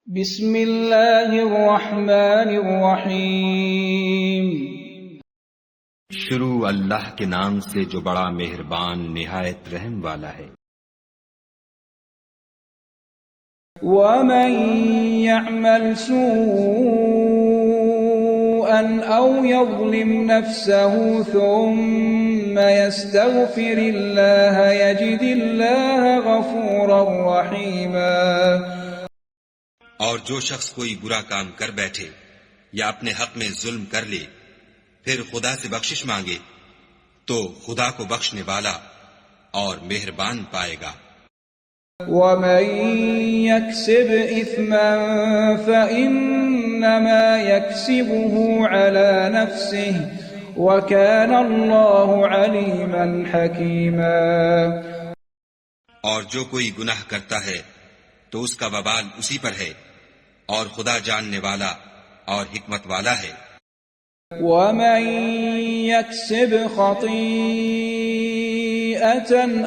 بسم اللہ الرحمن الرحیم۔ شروع اللہ کے نام سے جو بڑا مہربان نہایت رحم والا ہے۔ وَمَن يَعْمَلْ سُوءًا أَوْ يَظْلِمْ نَفْسَهُ ثُمَّ يَسْتَغْفِرِ اللَّهَ يَجِدِ اللَّهَ غَفُورًا رَحِيمًا۔ اور جو شخص کوئی برا کام کر بیٹھے یا اپنے حق میں ظلم کر لے پھر خدا سے بخشش مانگے تو خدا کو بخشنے والا اور مہربان پائے گا۔ وَمَن يَكْسِبْ إِثْمًا فَإِنَّمَا يَكْسِبُهُ عَلَى نَفْسِهِ وَكَانَ اللَّهُ عَلِيمًا حَكِيمًا۔ اور جو کوئی گناہ کرتا ہے تو اس کا وبال اسی پر ہے اور خدا جاننے والا اور حکمت والا ہے۔ وَمَن يَكْسِبْ خَطِيئَةً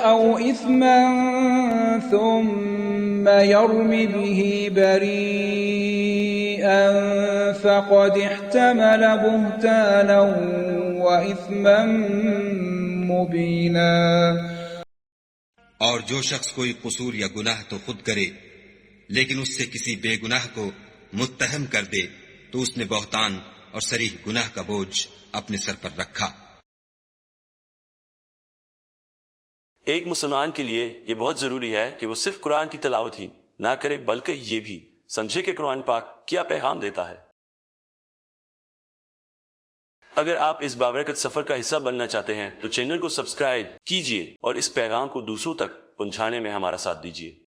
أَوْ إِثْمًا ثُمَّ يَرْمِ بِهِ بَرِيئًا فَقَدِ احْتَمَلَ بُهْتَانًا وَإِثْمًا مُبِينًا۔ اور جو شخص کوئی قصور یا گناہ تو خود کرے لیکن اس سے کسی بے گناہ کو متہم کر دے تو اس نے بہتان اور صریح گناہ کا بوجھ اپنے سر پر رکھا۔ ایک مسلمان کے لیے یہ بہت ضروری ہے کہ وہ صرف قرآن کی تلاوت ہی نہ کرے بلکہ یہ بھی سمجھے کہ قرآن پاک کیا پیغام دیتا ہے۔ اگر آپ اس بابرکت سفر کا حصہ بننا چاہتے ہیں تو چینل کو سبسکرائب کیجئے اور اس پیغام کو دوسروں تک پہنچانے میں ہمارا ساتھ دیجئے۔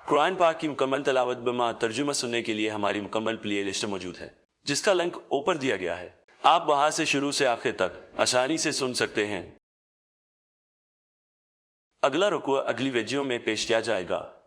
قرآن پاک کی مکمل تلاوت بما ترجمہ سننے کے لیے ہماری مکمل پلے لسٹ موجود ہے جس کا لنک اوپر دیا گیا ہے۔ آپ وہاں سے شروع سے آخر تک آسانی سے سن سکتے ہیں۔ اگلا رکوع اگلی ویڈیو میں پیش کیا جائے گا۔